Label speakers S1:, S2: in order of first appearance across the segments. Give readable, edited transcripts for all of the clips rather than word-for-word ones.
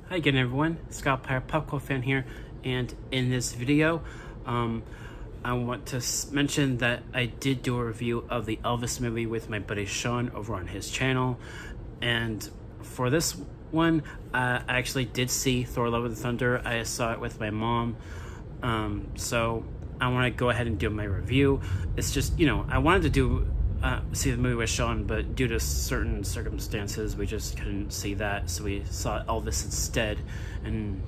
S1: Hi again, everyone. Scott Pyre, Popcorn Fan here, and in this video, I want to mention that I did do a review of the Elvis movie with my buddy Sean over on his channel, and for this one, I actually did see Thor: Love and Thunder. I saw it with my mom, so I want to go ahead and do my review. It's just, I wanted to see the movie with Sean, but due to certain circumstances, we just couldn't see that, so we saw Elvis instead, and,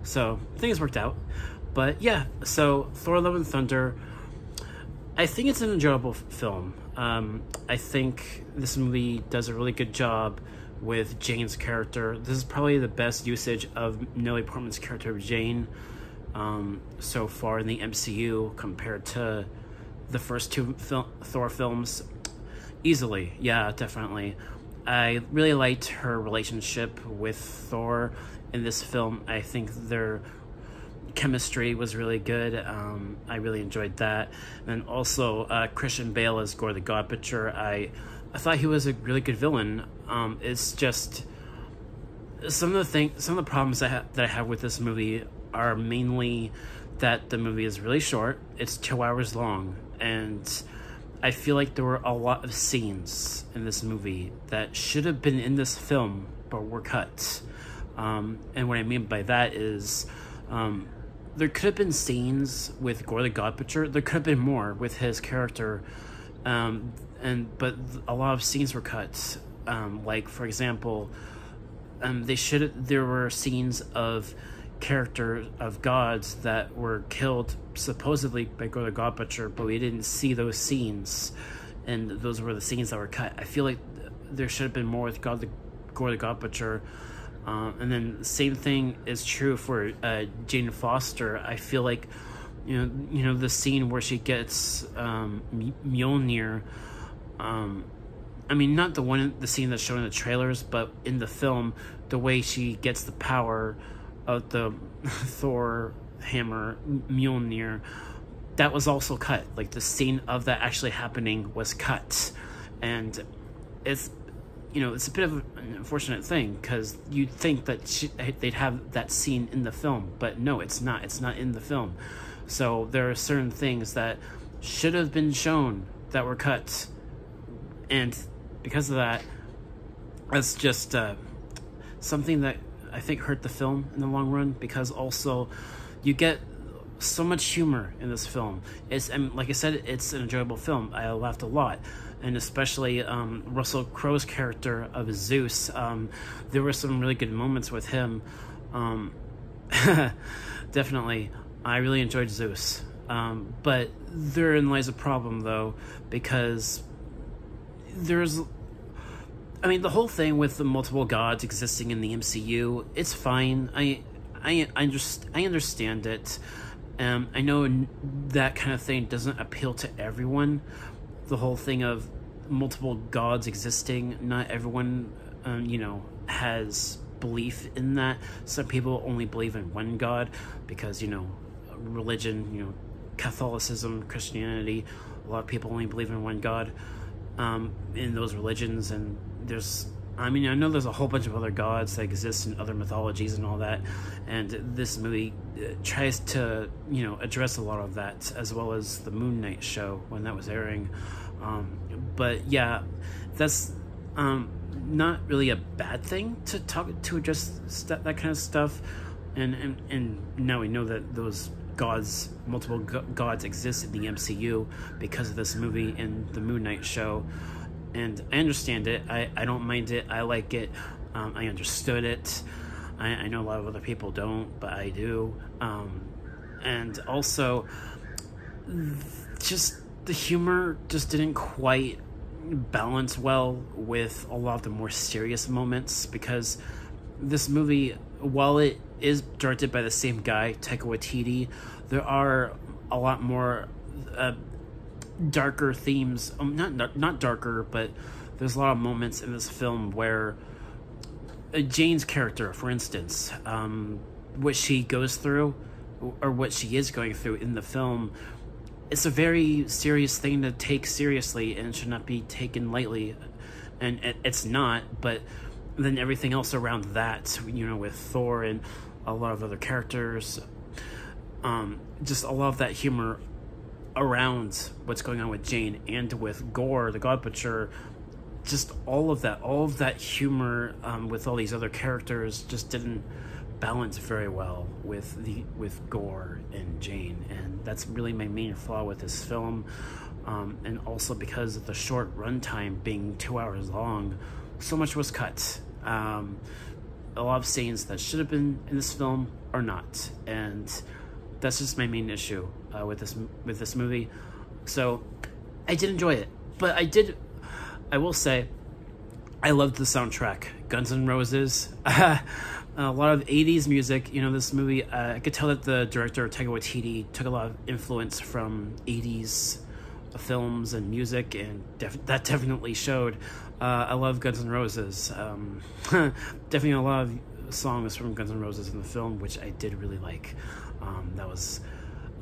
S1: so things worked out. But yeah, so Thor: Love and Thunder, I think it's an enjoyable film. I think this movie does a really good job with Jane's character. This is probably the best usage of Natalie Portman's character of Jane so far in the MCU compared to the first two Thor films. Easily, yeah, definitely. I really liked her relationship with Thor in this film. I think their chemistry was really good. I really enjoyed that. And also Christian Bale as Gore the God Butcher. I thought he was a really good villain. It's just some of the problems that I have with this movie are mainly that the movie is really short. It's 2 hours long, and I feel like there were a lot of scenes in this movie that should have been in this film but were cut. And what I mean by that is there could have been scenes with Gore the God Butcher. There could have been more with his character, but a lot of scenes were cut. Like, for example, there were scenes of character of gods that were killed supposedly by Gore the God Butcher, but we didn't see those scenes, and those were the scenes that were cut. I feel like there should have been more with Gore the God Butcher. And then the same thing is true for Jane Foster. I feel like the scene where she gets Mjolnir, I mean, not the scene that's shown in the trailers, but in the film, the way she gets the power of the Thor hammer Mjolnir, that was also cut. Like, the scene of that actually happening was cut, and it's a bit of an unfortunate thing, because you'd think that they'd have that scene in the film, but no, it's not in the film. So there are certain things that should have been shown that were cut, and because of that, that's just something that I think hurt the film in the long run, because also you get so much humor in this film. And like I said, it's an enjoyable film. I laughed a lot, and especially Russell Crowe's character of Zeus. There were some really good moments with him. Definitely, I really enjoyed Zeus. But therein lies a problem, though, because the whole thing with the multiple gods existing in the MCU, it's fine. I understand it. I know that kind of thing doesn't appeal to everyone. The whole thing of multiple gods existing, not everyone, has belief in that. Some people only believe in one god because, religion, Catholicism, Christianity, a lot of people only believe in one god in those religions, and I know there's a whole bunch of other gods that exist in other mythologies and all that, and this movie tries to, address a lot of that, as well as the Moon Knight show when that was airing. But yeah, that's not really a bad thing to address that kind of stuff, and now we know that those multiple gods exist in the MCU because of this movie and the Moon Knight show. And I understand it. I don't mind it. I like it. I understood it. I know a lot of other people don't, but I do. And also, just the humor just didn't quite balance well with a lot of the more serious moments, because this movie, while it is directed by the same guy, Taika Waititi, there are a lot more darker themes. Not darker, but there's a lot of moments in this film where Jane's character, for instance, what she goes through, or what she is going through in the film, it's a very serious thing to take seriously and should not be taken lightly. And it's not, but then everything else around that, you know, with Thor and a lot of other characters, just a lot of that humor around what's going on with Jane and with Gore, the God Butcher, just all of that humor with all these other characters just didn't balance very well with Gore and Jane, and that's really my main flaw with this film. And also because of the short runtime being 2 hours long, so much was cut. A lot of scenes that should have been in this film are not, and that's just my main issue with this movie. So I did enjoy it, but I will say I loved the soundtrack. Guns N' Roses, a lot of 80s music. You know, this movie, I could tell that the director, Taika Waititi, took a lot of influence from 80s films and music, and that definitely showed. I love Guns N' Roses. Definitely a lot of songs from Guns N' Roses in the film, which I did really like.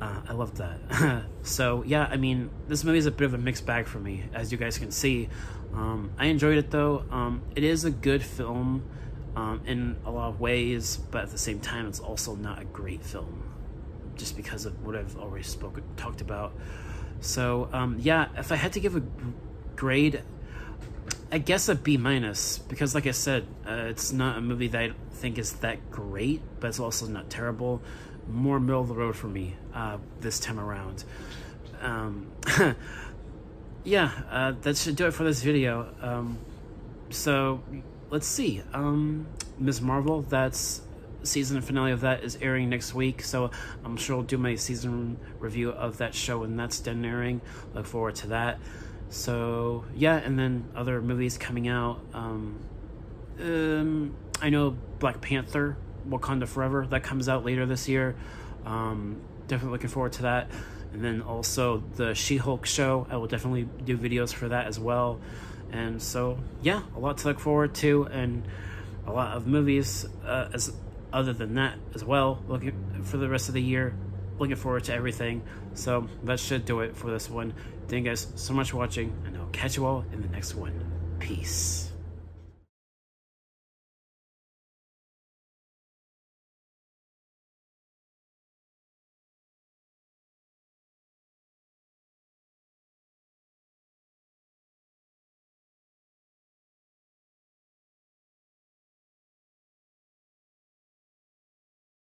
S1: I loved that. So yeah, I mean, this movie is a bit of a mixed bag for me, as you guys can see. I enjoyed it though. It is a good film in a lot of ways, but at the same time, it's also not a great film, just because of what I've already talked about. So yeah, if I had to give a grade, I guess a B-, because like I said, it's not a movie that I think is that great, but it's also not terrible. More middle of the road for me this time around. Yeah, that should do it for this video. So let's see. Ms. Marvel, that's season finale of that is airing next week, so I'm sure I'll do my season review of that show when that's done airing. Look forward to that. So yeah, and then other movies coming out. I know Black Panther, Wakanda Forever, that comes out later this year. Definitely looking forward to that. And then also the She-Hulk show, I will definitely do videos for that as well. And so yeah, a lot to look forward to, and a lot of movies other than that as well, looking for the rest of the year. Looking forward to everything. So that should do it for this one. Thank you guys so much for watching, and I'll catch you all in the next one. Peace.